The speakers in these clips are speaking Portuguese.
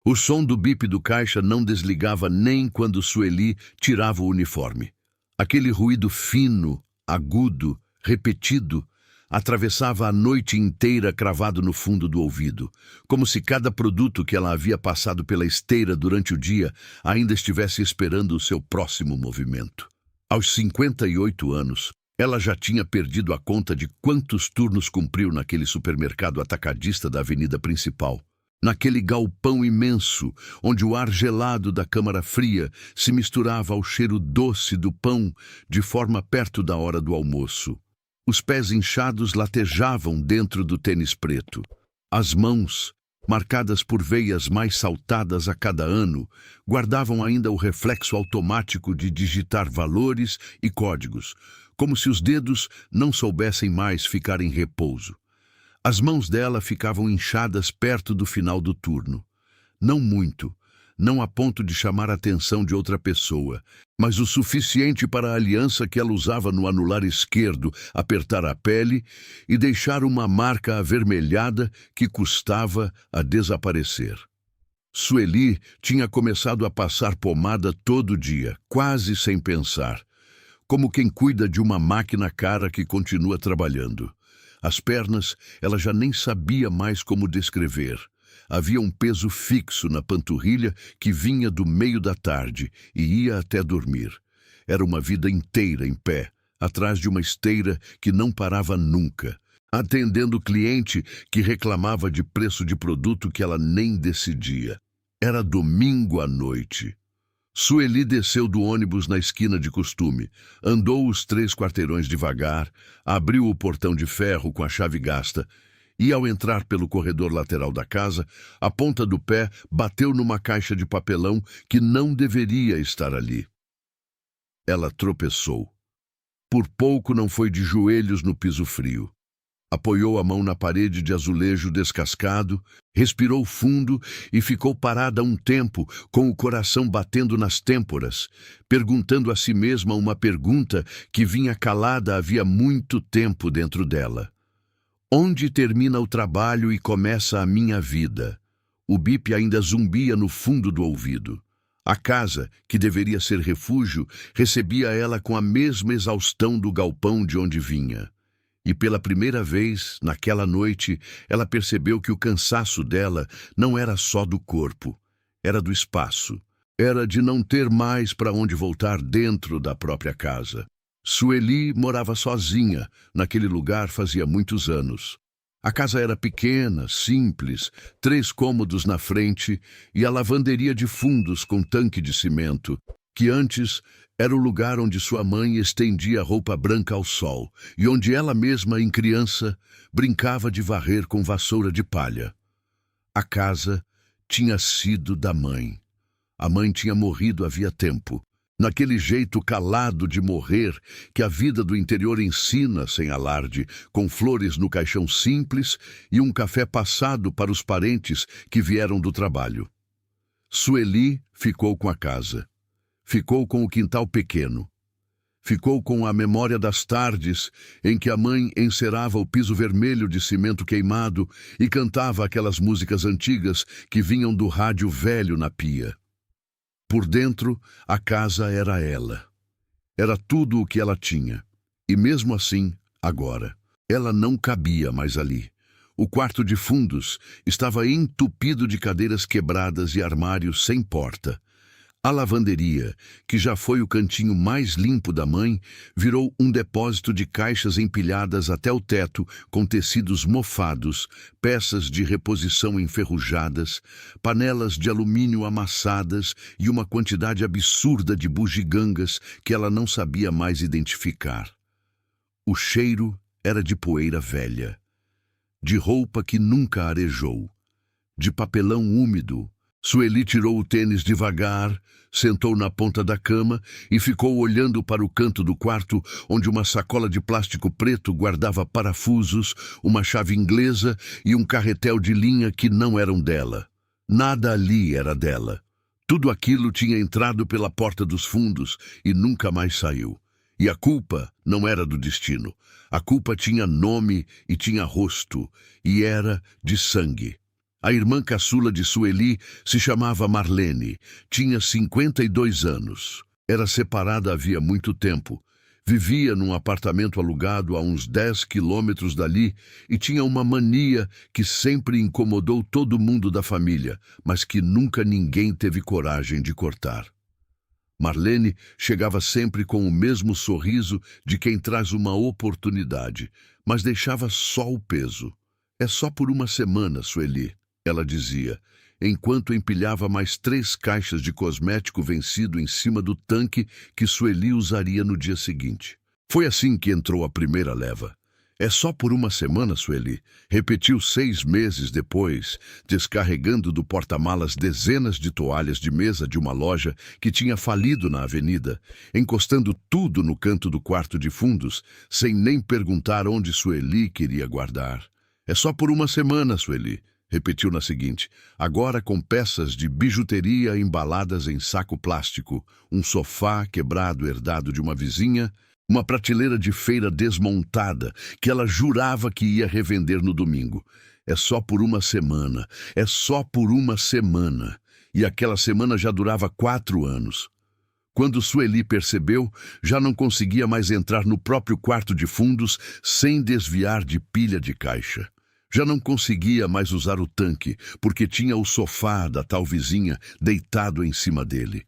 O som do bip do caixa não desligava nem quando Sueli tirava o uniforme. Aquele ruído fino, agudo, repetido, atravessava a noite inteira cravado no fundo do ouvido, como se cada produto que ela havia passado pela esteira durante o dia ainda estivesse esperando o seu próximo movimento. Aos 58 anos, ela já tinha perdido a conta de quantos turnos cumpriu naquele supermercado atacadista da avenida principal. Naquele galpão imenso, onde o ar gelado da câmara fria se misturava ao cheiro doce do pão de forma perto da hora do almoço. Os pés inchados latejavam dentro do tênis preto. As mãos, marcadas por veias mais saltadas a cada ano, guardavam ainda o reflexo automático de digitar valores e códigos, como se os dedos não soubessem mais ficar em repouso. As mãos dela ficavam inchadas perto do final do turno. Não muito, não a ponto de chamar a atenção de outra pessoa, mas o suficiente para a aliança que ela usava no anular esquerdo apertar a pele e deixar uma marca avermelhada que custava a desaparecer. Sueli tinha começado a passar pomada todo dia, quase sem pensar, como quem cuida de uma máquina cara que continua trabalhando. As pernas, ela já nem sabia mais como descrever. Havia um peso fixo na panturrilha que vinha do meio da tarde e ia até dormir. Era uma vida inteira em pé, atrás de uma esteira que não parava nunca, atendendo o cliente que reclamava de preço de produto que ela nem decidia. Era domingo à noite. Sueli desceu do ônibus na esquina de costume, andou os 3 quarteirões devagar, abriu o portão de ferro com a chave gasta e, ao entrar pelo corredor lateral da casa, a ponta do pé bateu numa caixa de papelão que não deveria estar ali. Ela tropeçou. Por pouco não foi de joelhos no piso frio. Apoiou a mão na parede de azulejo descascado, respirou fundo e ficou parada um tempo, com o coração batendo nas têmporas, perguntando a si mesma uma pergunta que vinha calada havia muito tempo dentro dela. Onde termina o trabalho e começa a minha vida? O bip ainda zumbia no fundo do ouvido. A casa, que deveria ser refúgio, recebia ela com a mesma exaustão do galpão de onde vinha. E pela primeira vez, naquela noite, ela percebeu que o cansaço dela não era só do corpo, era do espaço. Era de não ter mais para onde voltar dentro da própria casa. Sueli morava sozinha, naquele lugar fazia muitos anos. A casa era pequena, simples, 3 cômodos na frente e a lavanderia de fundos com tanque de cimento, que antes era o lugar onde sua mãe estendia a roupa branca ao sol e onde ela mesma, em criança, brincava de varrer com vassoura de palha. A casa tinha sido da mãe. A mãe tinha morrido havia tempo, naquele jeito calado de morrer que a vida do interior ensina sem alarde, com flores no caixão simples e um café passado para os parentes que vieram do trabalho. Sueli ficou com a casa. Ficou com o quintal pequeno. Ficou com a memória das tardes em que a mãe encerava o piso vermelho de cimento queimado e cantava aquelas músicas antigas que vinham do rádio velho na pia. Por dentro, a casa era ela. Era tudo o que ela tinha. E mesmo assim, agora, ela não cabia mais ali. O quarto de fundos estava entupido de cadeiras quebradas e armários sem porta. A lavanderia, que já foi o cantinho mais limpo da mãe, virou um depósito de caixas empilhadas até o teto, com tecidos mofados, peças de reposição enferrujadas, panelas de alumínio amassadas e uma quantidade absurda de bugigangas que ela não sabia mais identificar. O cheiro era de poeira velha, de roupa que nunca arejou, de papelão úmido. Sueli tirou o tênis devagar, sentou na ponta da cama e ficou olhando para o canto do quarto, onde uma sacola de plástico preto guardava parafusos, uma chave inglesa e um carretel de linha que não eram dela. Nada ali era dela. Tudo aquilo tinha entrado pela porta dos fundos e nunca mais saiu. E a culpa não era do destino. A culpa tinha nome e tinha rosto, e era de sangue. A irmã caçula de Sueli se chamava Marlene, tinha 52 anos. Era separada havia muito tempo. Vivia num apartamento alugado a uns 10 quilômetros dali e tinha uma mania que sempre incomodou todo mundo da família, mas que nunca ninguém teve coragem de cortar. Marlene chegava sempre com o mesmo sorriso de quem traz uma oportunidade, mas deixava só o peso. É só por uma semana, Sueli, ela dizia, enquanto empilhava mais 3 caixas de cosmético vencido em cima do tanque que Sueli usaria no dia seguinte. Foi assim que entrou a primeira leva. É só por uma semana, Sueli, repetiu 6 meses depois, descarregando do porta-malas dezenas de toalhas de mesa de uma loja que tinha falido na avenida, encostando tudo no canto do quarto de fundos, sem nem perguntar onde Sueli queria guardar. É só por uma semana, Sueli, repetiu na seguinte, agora com peças de bijuteria embaladas em saco plástico, um sofá quebrado herdado de uma vizinha, uma prateleira de feira desmontada que ela jurava que ia revender no domingo. É só por uma semana, é só por uma semana. E aquela semana já durava 4 anos. Quando Sueli percebeu, já não conseguia mais entrar no próprio quarto de fundos sem desviar de pilha de caixa. Já não conseguia mais usar o tanque, porque tinha o sofá da tal vizinha deitado em cima dele.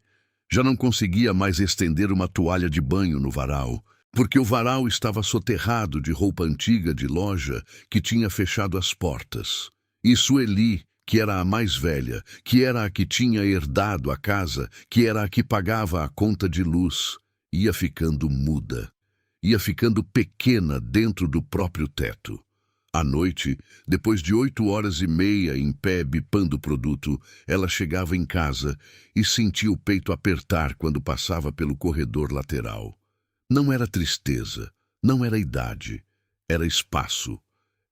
Já não conseguia mais estender uma toalha de banho no varal, porque o varal estava soterrado de roupa antiga de loja que tinha fechado as portas. E Sueli, que era a mais velha, que era a que tinha herdado a casa, que era a que pagava a conta de luz, ia ficando muda, ia ficando pequena dentro do próprio teto. À noite, depois de 8h30 em pé bipando o produto, ela chegava em casa e sentia o peito apertar quando passava pelo corredor lateral. Não era tristeza, não era idade, era espaço,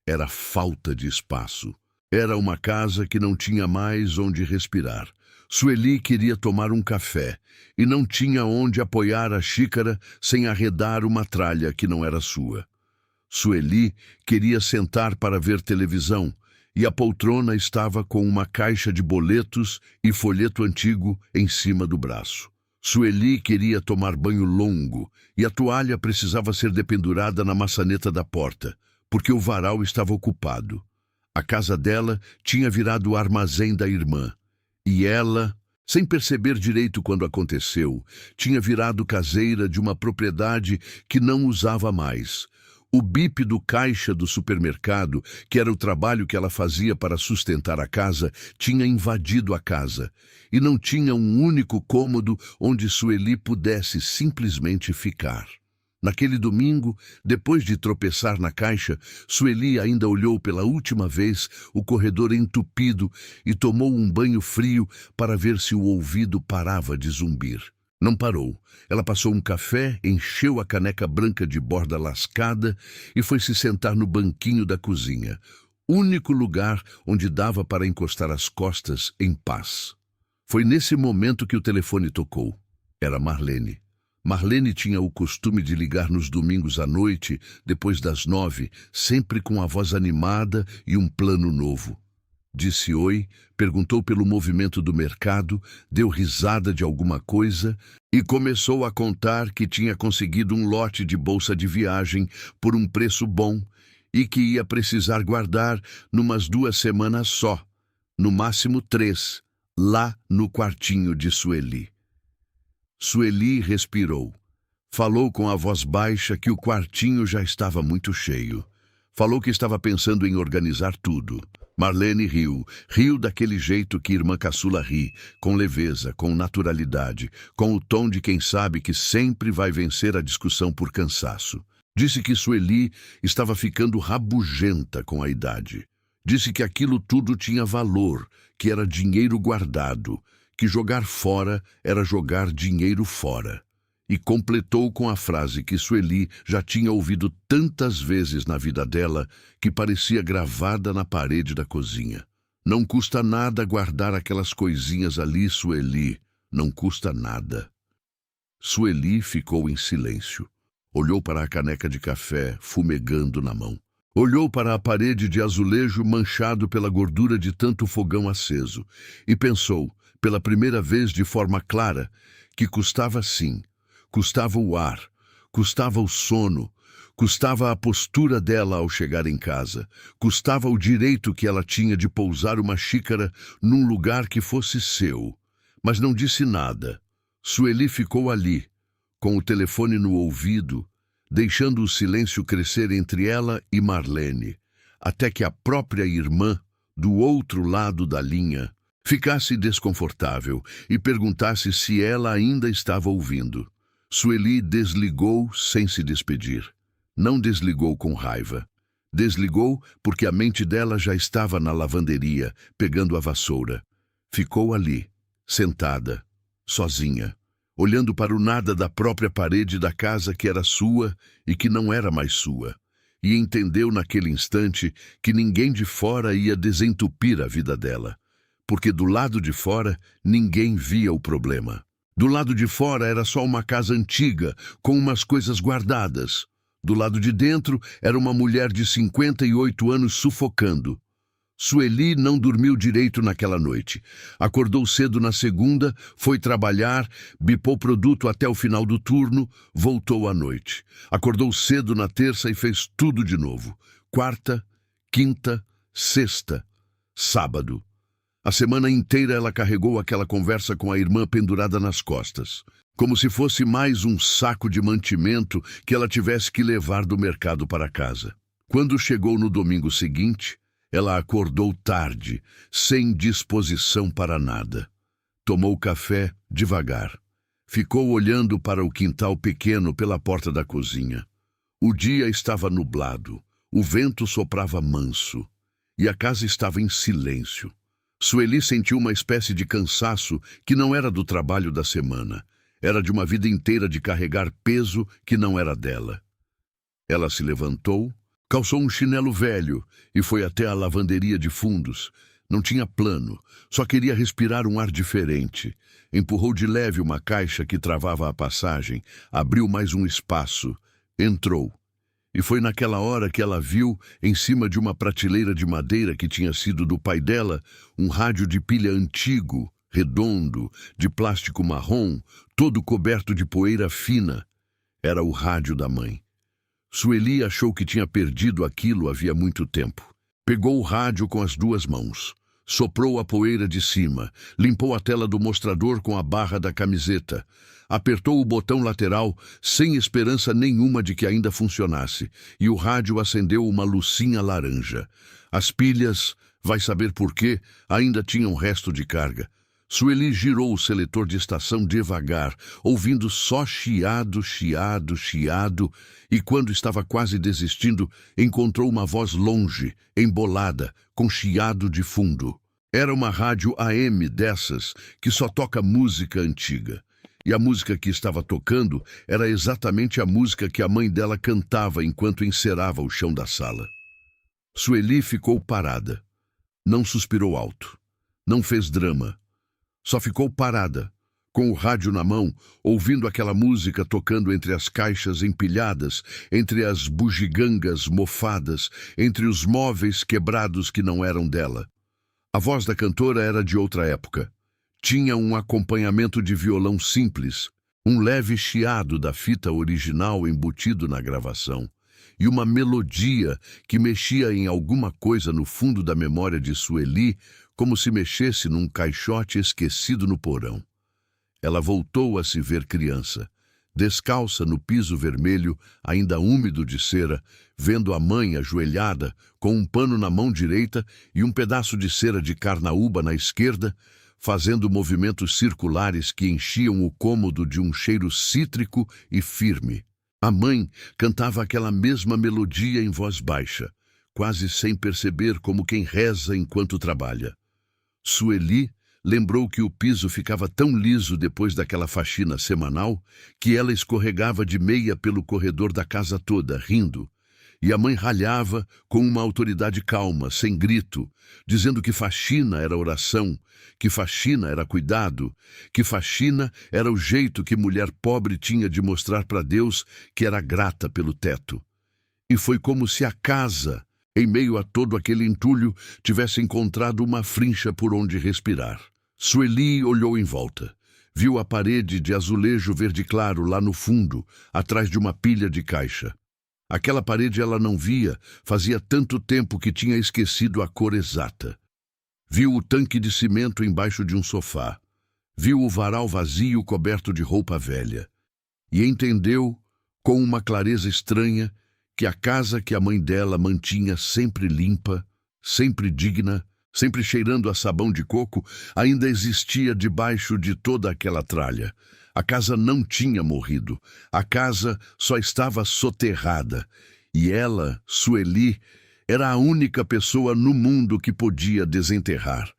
era falta de espaço. Era uma casa que não tinha mais onde respirar. Sueli queria tomar um café e não tinha onde apoiar a xícara sem arredar uma tralha que não era sua. Sueli queria sentar para ver televisão e a poltrona estava com uma caixa de boletos e folheto antigo em cima do braço. Sueli queria tomar banho longo e a toalha precisava ser dependurada na maçaneta da porta, porque o varal estava ocupado. A casa dela tinha virado o armazém da irmã e ela, sem perceber direito quando aconteceu, tinha virado caseira de uma propriedade que não usava mais. O bip do caixa do supermercado, que era o trabalho que ela fazia para sustentar a casa, tinha invadido a casa e não tinha um único cômodo onde Sueli pudesse simplesmente ficar. Naquele domingo, depois de tropeçar na caixa, Sueli ainda olhou pela última vez o corredor entupido e tomou um banho frio para ver se o ouvido parava de zumbir. Não parou. Ela passou um café, encheu a caneca branca de borda lascada e foi se sentar no banquinho da cozinha, único lugar onde dava para encostar as costas em paz. Foi nesse momento que o telefone tocou. Era Marlene. Marlene tinha o costume de ligar nos domingos à noite, depois das 9, sempre com a voz animada e um plano novo. Disse oi, perguntou pelo movimento do mercado, deu risada de alguma coisa e começou a contar que tinha conseguido um lote de bolsa de viagem por um preço bom e que ia precisar guardar numas 2 semanas só, no máximo 3, lá no quartinho de Sueli. Sueli respirou. Falou com a voz baixa que o quartinho já estava muito cheio. Falou que estava pensando em organizar tudo. Marlene riu daquele jeito que irmã caçula ri, com leveza, com naturalidade, com o tom de quem sabe que sempre vai vencer a discussão por cansaço. Disse que Sueli estava ficando rabugenta com a idade. Disse que aquilo tudo tinha valor, que era dinheiro guardado, que jogar fora era jogar dinheiro fora. E completou com a frase que Sueli já tinha ouvido tantas vezes na vida dela que parecia gravada na parede da cozinha. Não custa nada guardar aquelas coisinhas ali, Sueli. Não custa nada. Sueli ficou em silêncio. Olhou para a caneca de café, fumegando na mão. Olhou para a parede de azulejo manchado pela gordura de tanto fogão aceso e pensou, pela primeira vez de forma clara, que custava sim, custava o ar, custava o sono, custava a postura dela ao chegar em casa, custava o direito que ela tinha de pousar uma xícara num lugar que fosse seu. Mas não disse nada. Sueli ficou ali, com o telefone no ouvido, deixando o silêncio crescer entre ela e Marlene, até que a própria irmã, do outro lado da linha, ficasse desconfortável e perguntasse se ela ainda estava ouvindo. Sueli desligou sem se despedir. Não desligou com raiva. Desligou porque a mente dela já estava na lavanderia, pegando a vassoura. Ficou ali, sentada, sozinha, olhando para o nada da própria parede da casa que era sua e que não era mais sua, e entendeu naquele instante que ninguém de fora ia desentupir a vida dela, porque do lado de fora ninguém via o problema. Do lado de fora era só uma casa antiga, com umas coisas guardadas. Do lado de dentro era uma mulher de 58 anos sufocando. Sueli não dormiu direito naquela noite. Acordou cedo na segunda, foi trabalhar, bipou produto até o final do turno, voltou à noite. Acordou cedo na terça e fez tudo de novo. Quarta, quinta, sexta, sábado. A semana inteira ela carregou aquela conversa com a irmã pendurada nas costas, como se fosse mais um saco de mantimento que ela tivesse que levar do mercado para casa. Quando chegou no domingo seguinte, ela acordou tarde, sem disposição para nada. Tomou café devagar. Ficou olhando para o quintal pequeno pela porta da cozinha. O dia estava nublado, o vento soprava manso, e a casa estava em silêncio. Sueli sentiu uma espécie de cansaço que não era do trabalho da semana. Era de uma vida inteira de carregar peso que não era dela. Ela se levantou, calçou um chinelo velho e foi até a lavanderia de fundos. Não tinha plano, só queria respirar um ar diferente. Empurrou de leve uma caixa que travava a passagem, abriu mais um espaço, entrou. E foi naquela hora que ela viu, em cima de uma prateleira de madeira que tinha sido do pai dela, um rádio de pilha antigo, redondo, de plástico marrom, todo coberto de poeira fina. Era o rádio da mãe. Sueli achou que tinha perdido aquilo havia muito tempo. Pegou o rádio com as duas mãos. Soprou a poeira de cima, limpou a tela do mostrador com a barra da camiseta, apertou o botão lateral sem esperança nenhuma de que ainda funcionasse, e o rádio acendeu uma luzinha laranja. As pilhas, vai saber por quê, ainda tinham resto de carga. Sueli girou o seletor de estação devagar, ouvindo só chiado, chiado, chiado, e quando estava quase desistindo, encontrou uma voz longe, embolada, com chiado de fundo. Era uma rádio AM dessas que só toca música antiga. E a música que estava tocando era exatamente a música que a mãe dela cantava enquanto encerava o chão da sala. Sueli ficou parada. Não suspirou alto. Não fez drama. Só ficou parada, com o rádio na mão, ouvindo aquela música tocando entre as caixas empilhadas, entre as bugigangas mofadas, entre os móveis quebrados que não eram dela. A voz da cantora era de outra época. Tinha um acompanhamento de violão simples, um leve chiado da fita original embutido na gravação, e uma melodia que mexia em alguma coisa no fundo da memória de Sueli, como se mexesse num caixote esquecido no porão. Ela voltou a se ver criança, descalça no piso vermelho, ainda úmido de cera, vendo a mãe ajoelhada, com um pano na mão direita e um pedaço de cera de carnaúba na esquerda, fazendo movimentos circulares que enchiam o cômodo de um cheiro cítrico e firme. A mãe cantava aquela mesma melodia em voz baixa, quase sem perceber, como quem reza enquanto trabalha. Sueli lembrou que o piso ficava tão liso depois daquela faxina semanal que ela escorregava de meia pelo corredor da casa toda, rindo. E a mãe ralhava com uma autoridade calma, sem grito, dizendo que faxina era oração, que faxina era cuidado, que faxina era o jeito que mulher pobre tinha de mostrar para Deus que era grata pelo teto. E foi como se a casa, em meio a todo aquele entulho, tivesse encontrado uma frincha por onde respirar. Sueli olhou em volta. Viu a parede de azulejo verde claro lá no fundo, atrás de uma pilha de caixa. Aquela parede ela não via, fazia tanto tempo que tinha esquecido a cor exata. Viu o tanque de cimento embaixo de um sofá. Viu o varal vazio coberto de roupa velha. E entendeu, com uma clareza estranha, que a casa que a mãe dela mantinha sempre limpa, sempre digna, sempre cheirando a sabão de coco, ainda existia debaixo de toda aquela tralha. A casa não tinha morrido. A casa só estava soterrada. E ela, Sueli, era a única pessoa no mundo que podia desenterrar.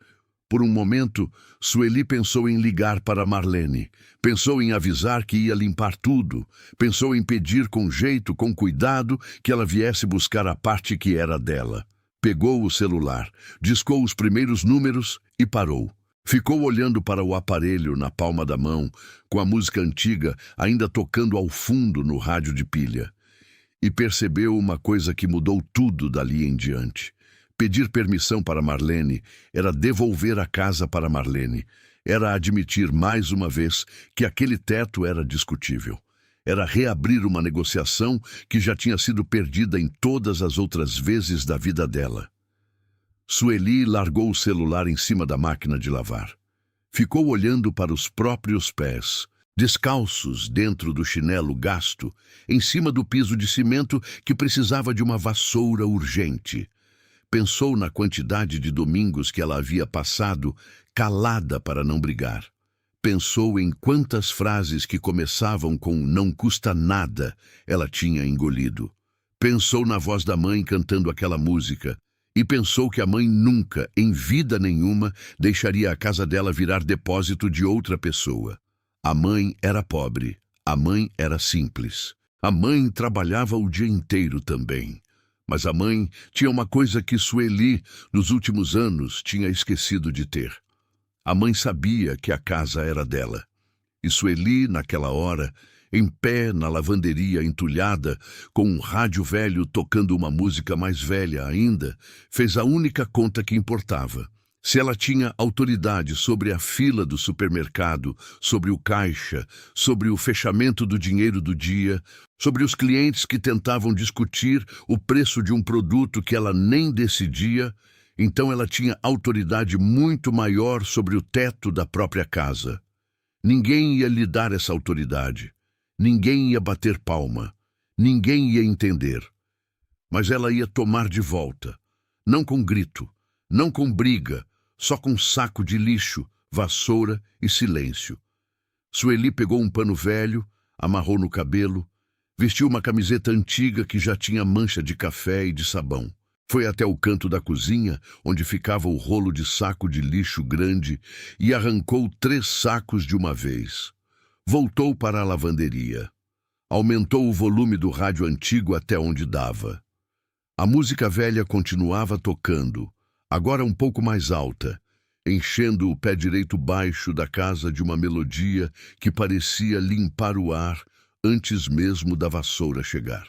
Por um momento, Sueli pensou em ligar para Marlene. Pensou em avisar que ia limpar tudo. Pensou em pedir com jeito, com cuidado, que ela viesse buscar a parte que era dela. Pegou o celular, discou os primeiros números e parou. Ficou olhando para o aparelho na palma da mão, com a música antiga ainda tocando ao fundo no rádio de pilha. E percebeu uma coisa que mudou tudo dali em diante. Pedir permissão para Marlene era devolver a casa para Marlene. Era admitir mais uma vez que aquele teto era discutível. Era reabrir uma negociação que já tinha sido perdida em todas as outras vezes da vida dela. Sueli largou o celular em cima da máquina de lavar. Ficou olhando para os próprios pés, descalços dentro do chinelo gasto, em cima do piso de cimento que precisava de uma vassoura urgente. Pensou na quantidade de domingos que ela havia passado, calada para não brigar. Pensou em quantas frases que começavam com "não custa nada" ela tinha engolido. Pensou na voz da mãe cantando aquela música. E pensou que a mãe nunca, em vida nenhuma, deixaria a casa dela virar depósito de outra pessoa. A mãe era pobre. A mãe era simples. A mãe trabalhava o dia inteiro também. Mas a mãe tinha uma coisa que Sueli, nos últimos anos, tinha esquecido de ter. A mãe sabia que a casa era dela. E Sueli, naquela hora, em pé na lavanderia entulhada, com um rádio velho tocando uma música mais velha ainda, fez a única conta que importava. Se ela tinha autoridade sobre a fila do supermercado, sobre o caixa, sobre o fechamento do dinheiro do dia, sobre os clientes que tentavam discutir o preço de um produto que ela nem decidia, então ela tinha autoridade muito maior sobre o teto da própria casa. Ninguém ia lhe dar essa autoridade. Ninguém ia bater palma. Ninguém ia entender. Mas ela ia tomar de volta. Não com grito, não com briga, só com saco de lixo, vassoura e silêncio. Sueli pegou um pano velho, amarrou no cabelo, vestiu uma camiseta antiga que já tinha mancha de café e de sabão. Foi até o canto da cozinha, onde ficava o rolo de saco de lixo grande, e arrancou 3 sacos de uma vez. Voltou para a lavanderia. Aumentou o volume do rádio antigo até onde dava. A música velha continuava tocando, agora um pouco mais alta, enchendo o pé direito baixo da casa de uma melodia que parecia limpar o ar antes mesmo da vassoura chegar.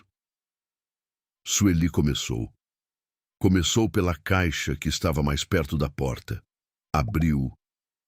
Sueli começou. Começou pela caixa que estava mais perto da porta. Abriu,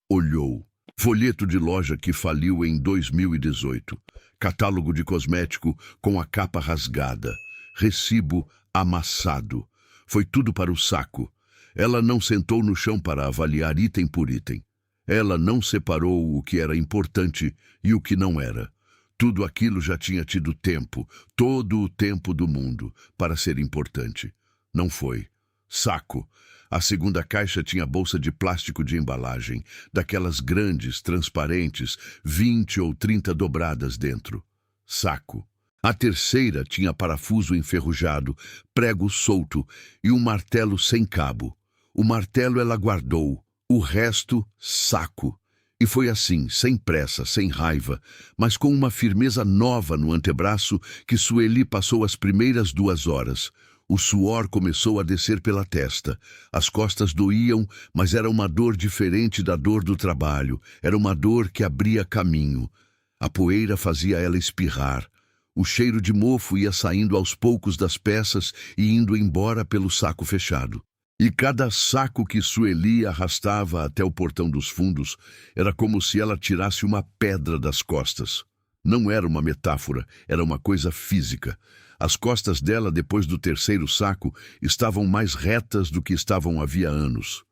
olhou. Folheto de loja que faliu em 2018. Catálogo de cosmético com a capa rasgada. Recibo amassado. Foi tudo para o saco. Ela não sentou no chão para avaliar item por item. Ela não separou o que era importante e o que não era. Tudo aquilo já tinha tido tempo, todo o tempo do mundo, para ser importante. Não foi. Saco. A segunda caixa tinha bolsa de plástico de embalagem, daquelas grandes, transparentes, 20 ou 30 dobradas dentro. Saco. A terceira tinha parafuso enferrujado, prego solto e um martelo sem cabo. O martelo ela guardou, o resto, saco. E foi assim, sem pressa, sem raiva, mas com uma firmeza nova no antebraço que Sueli passou as primeiras 2 horas. O suor começou a descer pela testa. As costas doíam, mas era uma dor diferente da dor do trabalho. Era uma dor que abria caminho. A poeira fazia ela espirrar. O cheiro de mofo ia saindo aos poucos das peças e indo embora pelo saco fechado. E cada saco que Sueli arrastava até o portão dos fundos era como se ela tirasse uma pedra das costas. Não era uma metáfora, era uma coisa física. As costas dela, depois do terceiro saco, estavam mais retas do que estavam havia anos.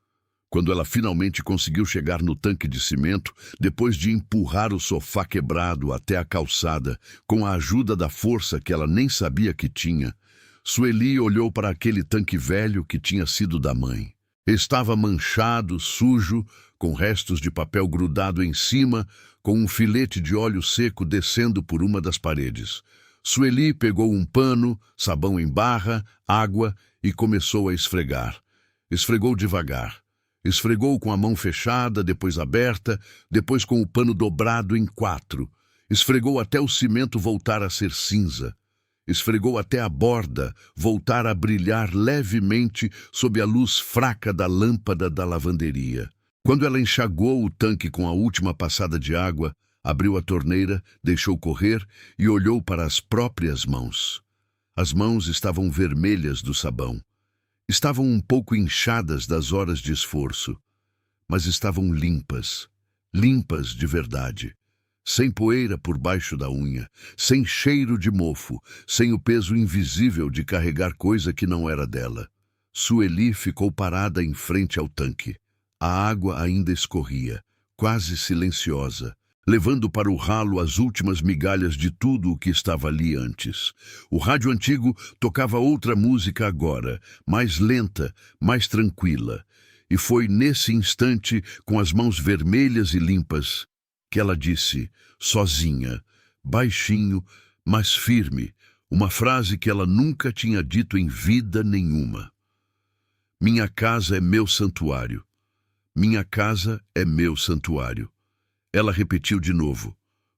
Quando ela finalmente conseguiu chegar no tanque de cimento, depois de empurrar o sofá quebrado até a calçada, com a ajuda da força que ela nem sabia que tinha, Sueli olhou para aquele tanque velho que tinha sido da mãe. Estava manchado, sujo, com restos de papel grudado em cima, com um filete de óleo seco descendo por uma das paredes. Sueli pegou um pano, sabão em barra, água e começou a esfregar. Esfregou devagar. Esfregou com a mão fechada, depois aberta, depois com o pano dobrado em 4. Esfregou até o cimento voltar a ser cinza. Esfregou até a borda voltar a brilhar levemente sob a luz fraca da lâmpada da lavanderia. Quando ela enxagou o tanque com a última passada de água, abriu a torneira, deixou correr e olhou para as próprias mãos. As mãos estavam vermelhas do sabão. Estavam um pouco inchadas das horas de esforço, mas estavam limpas, limpas de verdade. Sem poeira por baixo da unha, sem cheiro de mofo, sem o peso invisível de carregar coisa que não era dela. Sueli ficou parada em frente ao tanque. A água ainda escorria, quase silenciosa, levando para o ralo as últimas migalhas de tudo o que estava ali antes. O rádio antigo tocava outra música agora, mais lenta, mais tranquila. E foi nesse instante, com as mãos vermelhas e limpas, que ela disse, sozinha, baixinho, mas firme, uma frase que ela nunca tinha dito em vida nenhuma. Minha casa é meu santuário. Minha casa é meu santuário. Ela repetiu de novo,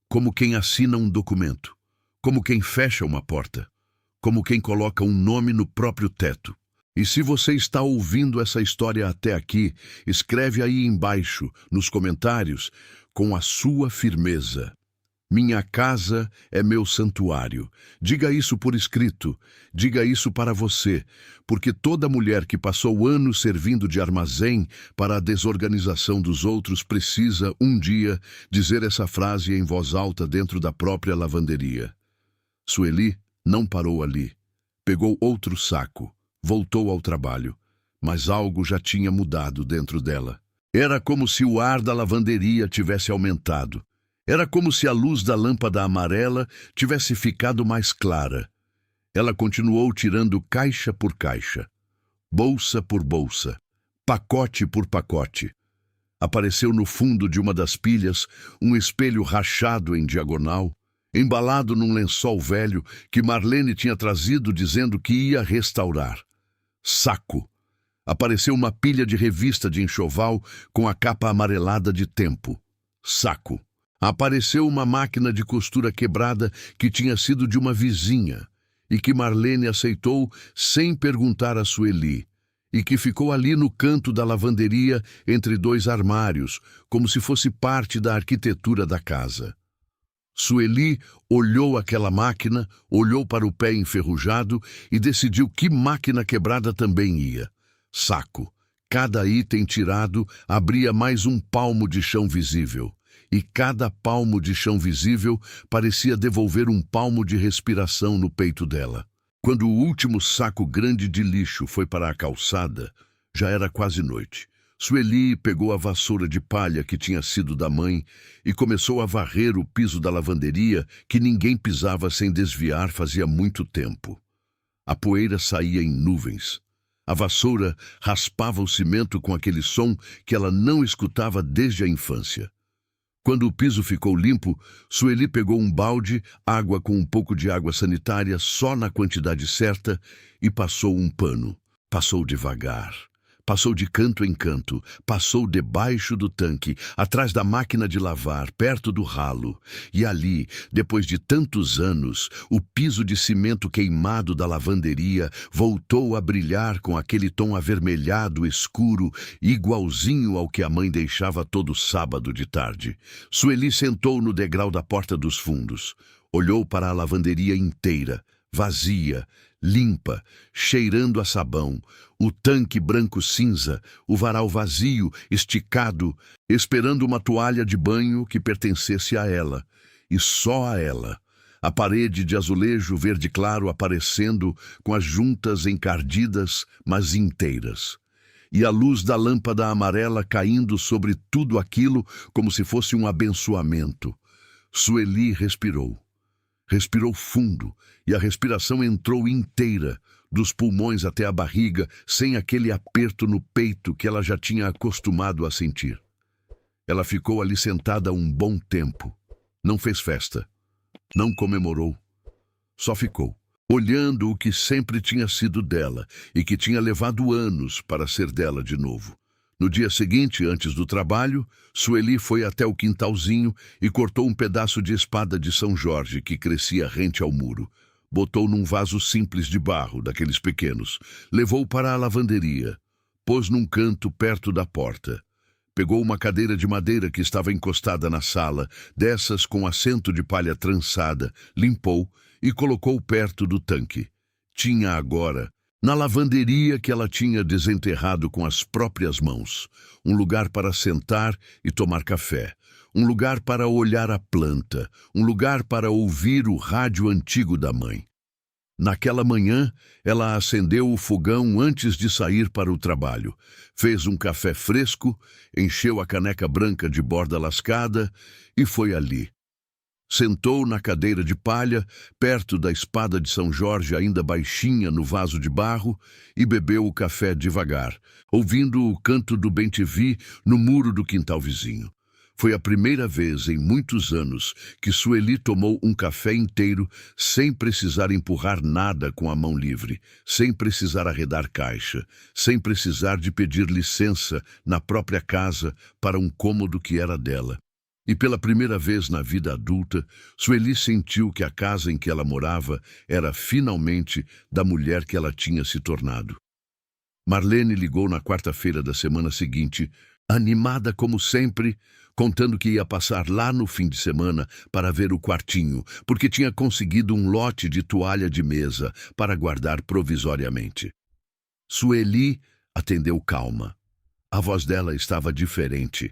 como quem assina um documento, como quem fecha uma porta, como quem coloca um nome no próprio teto. E se você está ouvindo essa história até aqui, escreve aí embaixo, nos comentários, com a sua firmeza. Minha casa é meu santuário. Diga isso por escrito. Diga isso para você, porque toda mulher que passou anos servindo de armazém para a desorganização dos outros precisa, um dia, dizer essa frase em voz alta dentro da própria lavanderia. Sueli não parou ali. Pegou outro saco, voltou ao trabalho, mas algo já tinha mudado dentro dela. Era como se o ar da lavanderia tivesse aumentado. Era como se a luz da lâmpada amarela tivesse ficado mais clara. Ela continuou tirando caixa por caixa, bolsa por bolsa, pacote por pacote. Apareceu no fundo de uma das pilhas um espelho rachado em diagonal, embalado num lençol velho que Marlene tinha trazido dizendo que ia restaurar. Saco. Apareceu uma pilha de revista de enxoval com a capa amarelada de Tempo. Saco. Apareceu uma máquina de costura quebrada que tinha sido de uma vizinha e que Marlene aceitou sem perguntar a Sueli e que ficou ali no canto da lavanderia entre 2 armários, como se fosse parte da arquitetura da casa. Sueli olhou aquela máquina, olhou para o pé enferrujado e decidiu que máquina quebrada também ia. Saco. Cada item tirado abria mais um palmo de chão visível. E cada palmo de chão visível parecia devolver um palmo de respiração no peito dela. Quando o último saco grande de lixo foi para a calçada, já era quase noite. Sueli pegou a vassoura de palha que tinha sido da mãe e começou a varrer o piso da lavanderia que ninguém pisava sem desviar fazia muito tempo. A poeira saía em nuvens. A vassoura raspava o cimento com aquele som que ela não escutava desde a infância. Quando o piso ficou limpo, Sueli pegou um balde, água com um pouco de água sanitária só na quantidade certa e passou um pano. Passou devagar. Passou de canto em canto, passou debaixo do tanque, atrás da máquina de lavar, perto do ralo. E ali, depois de tantos anos, o piso de cimento queimado da lavanderia voltou a brilhar com aquele tom avermelhado escuro, igualzinho ao que a mãe deixava todo sábado de tarde. Sueli sentou no degrau da porta dos fundos. Olhou para a lavanderia inteira, vazia, limpa, cheirando a sabão, o tanque branco-cinza, o varal vazio, esticado, esperando uma toalha de banho que pertencesse a ela, e só a ela. A parede de azulejo verde claro aparecendo com as juntas encardidas, mas inteiras. E a luz da lâmpada amarela caindo sobre tudo aquilo como se fosse um abençoamento. Sueli respirou. Respirou fundo, e a respiração entrou inteira, dos pulmões até a barriga, sem aquele aperto no peito que ela já tinha acostumado a sentir. Ela ficou ali sentada um bom tempo. Não fez festa. Não comemorou. Só ficou, olhando o que sempre tinha sido dela e que tinha levado anos para ser dela de novo. No dia seguinte, antes do trabalho, Sueli foi até o quintalzinho e cortou um pedaço de espada de São Jorge que crescia rente ao muro. Botou num vaso simples de barro, daqueles pequenos. Levou para a lavanderia. Pôs num canto perto da porta. Pegou uma cadeira de madeira que estava encostada na sala, dessas com assento de palha trançada, limpou e colocou perto do tanque. Tinha agora, na lavanderia que ela tinha desenterrado com as próprias mãos, um lugar para sentar e tomar café, um lugar para olhar a planta, um lugar para ouvir o rádio antigo da mãe. Naquela manhã, ela acendeu o fogão antes de sair para o trabalho. Fez um café fresco, encheu a caneca branca de borda lascada e foi ali. Sentou na cadeira de palha, perto da espada de São Jorge ainda baixinha no vaso de barro, e bebeu o café devagar, ouvindo o canto do bem-te-vi no muro do quintal vizinho. Foi a primeira vez em muitos anos que Sueli tomou um café inteiro sem precisar empurrar nada com a mão livre, sem precisar arredar caixa, sem precisar de pedir licença na própria casa para um cômodo que era dela. E pela primeira vez na vida adulta, Sueli sentiu que a casa em que ela morava era finalmente da mulher que ela tinha se tornado. Marlene ligou na quarta-feira da semana seguinte, animada como sempre, contando que ia passar lá no fim de semana para ver o quartinho, porque tinha conseguido um lote de toalha de mesa para guardar provisoriamente. Sueli atendeu calma. A voz dela estava diferente.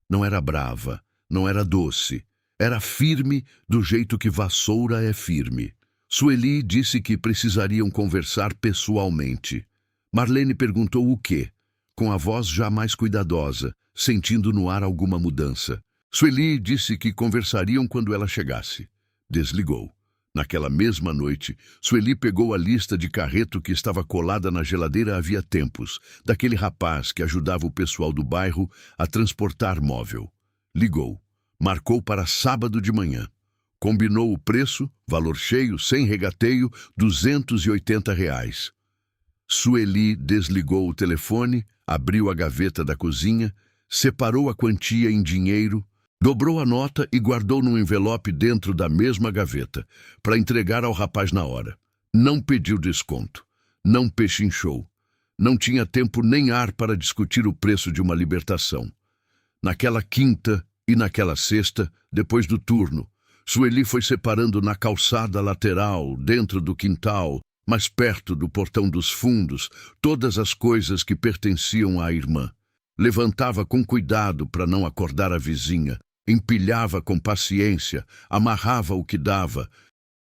Não era brava, não era doce. Era firme do jeito que vassoura é firme. Sueli disse que precisariam conversar pessoalmente. Marlene perguntou o quê, com a voz já mais cuidadosa, sentindo no ar alguma mudança. Sueli disse que conversariam quando ela chegasse. Desligou. Naquela mesma noite, Sueli pegou a lista de carreto que estava colada na geladeira havia tempos, daquele rapaz que ajudava o pessoal do bairro a transportar móvel. Ligou. Marcou para sábado de manhã. Combinou o preço, valor cheio, sem regateio, R$ 280. Sueli desligou o telefone, abriu a gaveta da cozinha, separou a quantia em dinheiro, dobrou a nota e guardou num envelope dentro da mesma gaveta, para entregar ao rapaz na hora. Não pediu desconto, não pechinchou, não tinha tempo nem ar para discutir o preço de uma libertação. Naquela quinta e naquela sexta, depois do turno, Sueli foi separando na calçada lateral, dentro do quintal, mais perto do portão dos fundos, todas as coisas que pertenciam à irmã. Levantava com cuidado para não acordar a vizinha, empilhava com paciência, amarrava o que dava,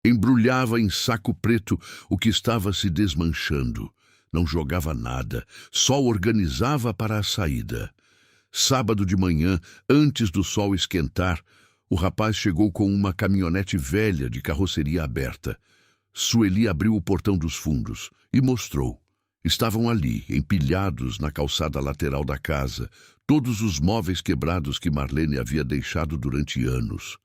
embrulhava em saco preto o que estava se desmanchando. Não jogava nada, só organizava para a saída. Sábado de manhã, antes do sol esquentar, o rapaz chegou com uma caminhonete velha de carroceria aberta. Sueli abriu o portão dos fundos e mostrou. Estavam ali, empilhados na calçada lateral da casa, todos os móveis quebrados que Marlene havia deixado durante anos.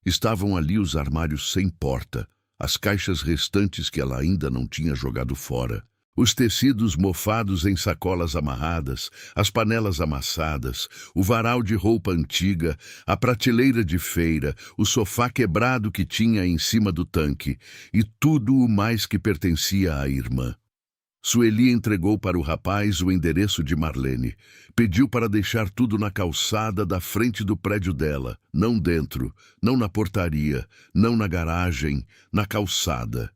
Estavam ali os armários sem porta, as caixas restantes que ela ainda não tinha jogado fora, os tecidos mofados em sacolas amarradas, as panelas amassadas, o varal de roupa antiga, a prateleira de feira, o sofá quebrado que tinha em cima do tanque e tudo o mais que pertencia à irmã. Sueli entregou para o rapaz o endereço de Marlene. Pediu para deixar tudo na calçada da frente do prédio dela, não dentro, não na portaria, não na garagem, na calçada.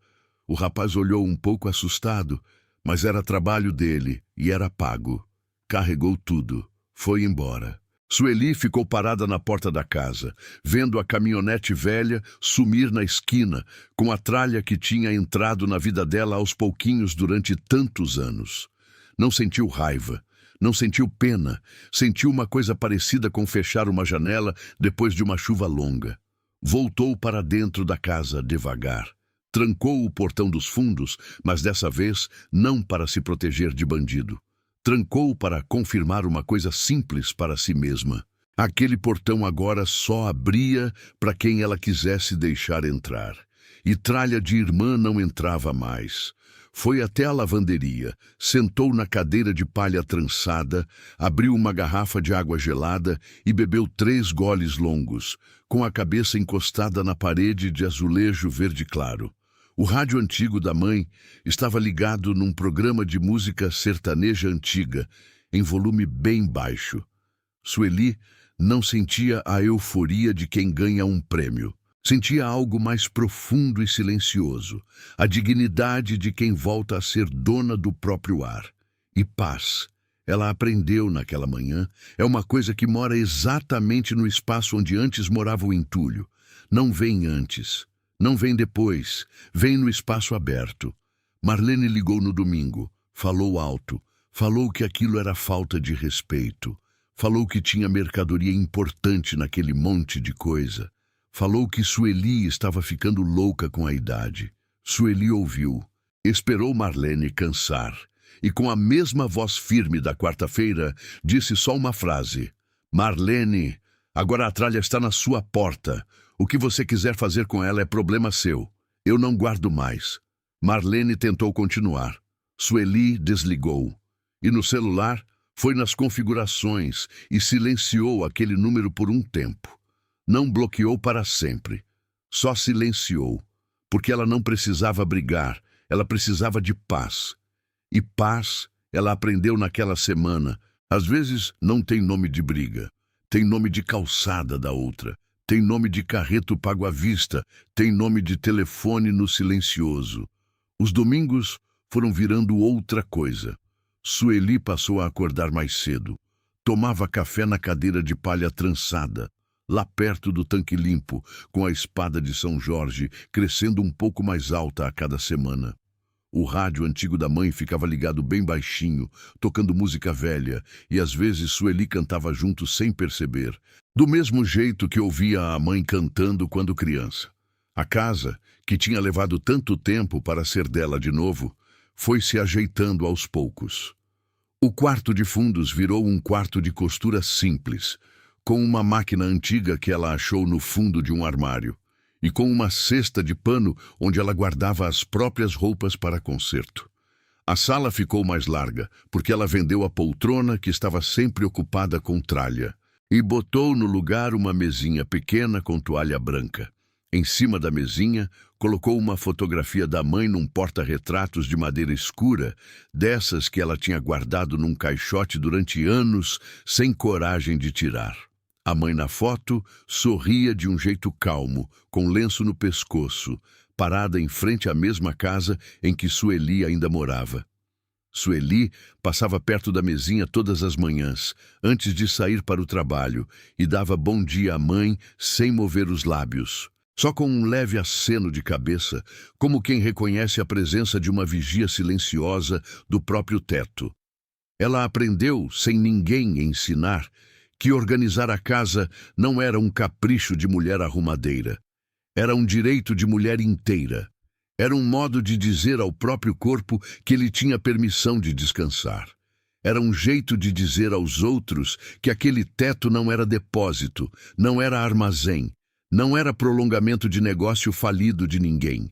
O rapaz olhou um pouco assustado, mas era trabalho dele e era pago. Carregou tudo, foi embora. Sueli ficou parada na porta da casa, vendo a caminhonete velha sumir na esquina, com a tralha que tinha entrado na vida dela aos pouquinhos durante tantos anos. Não sentiu raiva, não sentiu pena, sentiu uma coisa parecida com fechar uma janela depois de uma chuva longa. Voltou para dentro da casa devagar. Trancou o portão dos fundos, mas dessa vez não para se proteger de bandido. Trancou para confirmar uma coisa simples para si mesma. Aquele portão agora só abria para quem ela quisesse deixar entrar. E tralha de irmã não entrava mais. Foi até a lavanderia, sentou na cadeira de palha trançada, abriu uma garrafa de água gelada e bebeu 3 goles longos, com a cabeça encostada na parede de azulejo verde claro. O rádio antigo da mãe estava ligado num programa de música sertaneja antiga, em volume bem baixo. Sueli não sentia a euforia de quem ganha um prêmio. Sentia algo mais profundo e silencioso, a dignidade de quem volta a ser dona do próprio ar. E paz. Ela aprendeu naquela manhã, é uma coisa que mora exatamente no espaço onde antes morava o entulho. Não vem antes. Não vem depois, vem no espaço aberto. Marlene ligou no domingo, falou alto, falou que aquilo era falta de respeito, falou que tinha mercadoria importante naquele monte de coisa, falou que Sueli estava ficando louca com a idade. Sueli ouviu, esperou Marlene cansar e com a mesma voz firme da quarta-feira disse só uma frase: Marlene, agora a tralha está na sua porta. O que você quiser fazer com ela é problema seu. Eu não guardo mais. Marlene tentou continuar. Sueli desligou. E no celular, foi nas configurações e silenciou aquele número por um tempo. Não bloqueou para sempre. Só silenciou. Porque ela não precisava brigar. Ela precisava de paz. E paz, ela aprendeu naquela semana. Às vezes não tem nome de briga. Tem nome de calçada da outra. Tem nome de carreto pago à vista, tem nome de telefone no silencioso. Os domingos foram virando outra coisa. Sueli passou a acordar mais cedo. Tomava café na cadeira de palha trançada, lá perto do tanque limpo, com a espada de São Jorge crescendo um pouco mais alta a cada semana. O rádio antigo da mãe ficava ligado bem baixinho, tocando música velha, e às vezes Sueli cantava junto sem perceber, do mesmo jeito que ouvia a mãe cantando quando criança. A casa, que tinha levado tanto tempo para ser dela de novo, foi se ajeitando aos poucos. O quarto de fundos virou um quarto de costura simples, com uma máquina antiga que ela achou no fundo de um armário, e com uma cesta de pano onde ela guardava as próprias roupas para conserto. A sala ficou mais larga, porque ela vendeu a poltrona que estava sempre ocupada com tralha, e botou no lugar uma mesinha pequena com toalha branca. Em cima da mesinha, colocou uma fotografia da mãe num porta-retratos de madeira escura, dessas que ela tinha guardado num caixote durante anos, sem coragem de tirar. A mãe na foto sorria de um jeito calmo, com lenço no pescoço, parada em frente à mesma casa em que Sueli ainda morava. Sueli passava perto da mesinha todas as manhãs, antes de sair para o trabalho, e dava bom dia à mãe sem mover os lábios, só com um leve aceno de cabeça, como quem reconhece a presença de uma vigia silenciosa do próprio teto. Ela aprendeu, sem ninguém ensinar, que organizar a casa não era um capricho de mulher arrumadeira. Era um direito de mulher inteira. Era um modo de dizer ao próprio corpo que ele tinha permissão de descansar. Era um jeito de dizer aos outros que aquele teto não era depósito, não era armazém, não era prolongamento de negócio falido de ninguém.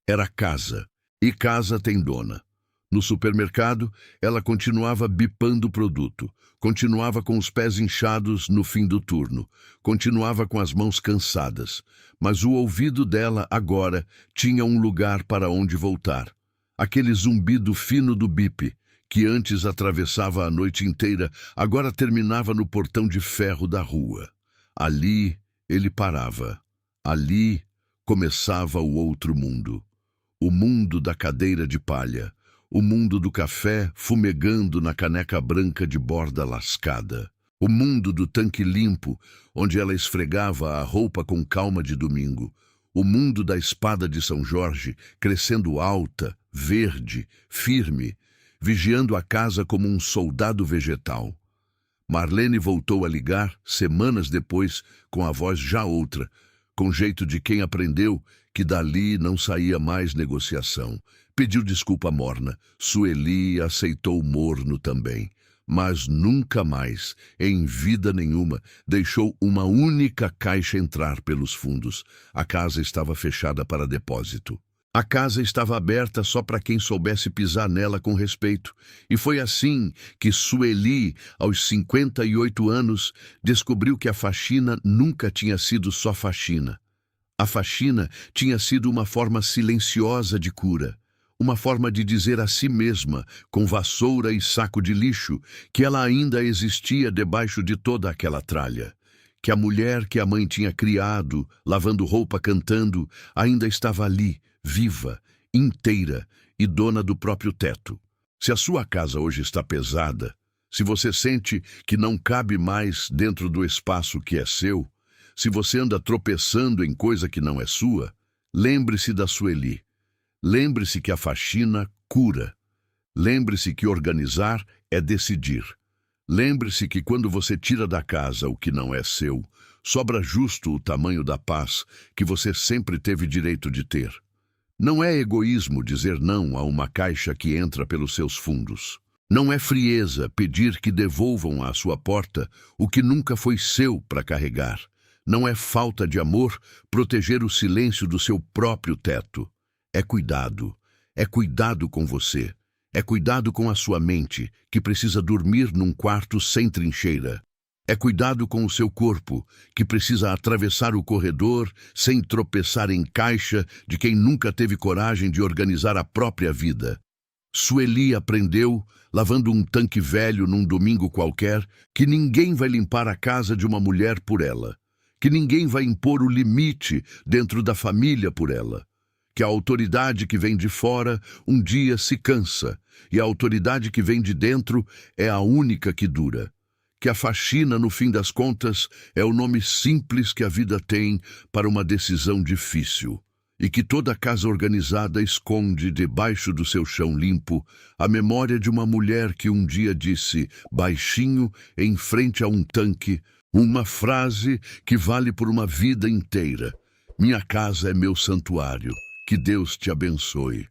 Era casa, e casa tem dona. No supermercado, ela continuava bipando o produto, continuava com os pés inchados no fim do turno, continuava com as mãos cansadas, mas o ouvido dela agora tinha um lugar para onde voltar. Aquele zumbido fino do bip, que antes atravessava a noite inteira, agora terminava no portão de ferro da rua. Ali ele parava. Ali começava o outro mundo. O mundo da cadeira de palha. O mundo do café fumegando na caneca branca de borda lascada. O mundo do tanque limpo, onde ela esfregava a roupa com calma de domingo. O mundo da espada de São Jorge, crescendo alta, verde, firme, vigiando a casa como um soldado vegetal. Marlene voltou a ligar, semanas depois, com a voz já outra, com jeito de quem aprendeu que dali não saía mais negociação. Pediu desculpa morna. Sueli aceitou morno também. Mas nunca mais, em vida nenhuma, deixou uma única caixa entrar pelos fundos. A casa estava fechada para depósito. A casa estava aberta só para quem soubesse pisar nela com respeito. E foi assim que Sueli, aos 58 anos, descobriu que a faxina nunca tinha sido só faxina. A faxina tinha sido uma forma silenciosa de cura. Uma forma de dizer a si mesma, com vassoura e saco de lixo, que ela ainda existia debaixo de toda aquela tralha. Que a mulher que a mãe tinha criado, lavando roupa cantando, ainda estava ali, viva, inteira e dona do próprio teto. Se a sua casa hoje está pesada, se você sente que não cabe mais dentro do espaço que é seu, se você anda tropeçando em coisa que não é sua, lembre-se da Sueli. Lembre-se que a faxina cura. Lembre-se que organizar é decidir. Lembre-se que quando você tira da casa o que não é seu, sobra justo o tamanho da paz que você sempre teve direito de ter. Não é egoísmo dizer não a uma caixa que entra pelos seus fundos. Não é frieza pedir que devolvam à sua porta o que nunca foi seu para carregar. Não é falta de amor proteger o silêncio do seu próprio teto. É cuidado com você, é cuidado com a sua mente, que precisa dormir num quarto sem trincheira. É cuidado com o seu corpo, que precisa atravessar o corredor sem tropeçar em caixa de quem nunca teve coragem de organizar a própria vida. Sueli aprendeu, lavando um tanque velho num domingo qualquer, que ninguém vai limpar a casa de uma mulher por ela, que ninguém vai impor o limite dentro da família por ela. Que a autoridade que vem de fora um dia se cansa, e a autoridade que vem de dentro é a única que dura. Que a faxina, no fim das contas, é o nome simples que a vida tem para uma decisão difícil. E que toda casa organizada esconde debaixo do seu chão limpo a memória de uma mulher que um dia disse, baixinho, em frente a um tanque, uma frase que vale por uma vida inteira: minha casa é meu santuário. Que Deus te abençoe.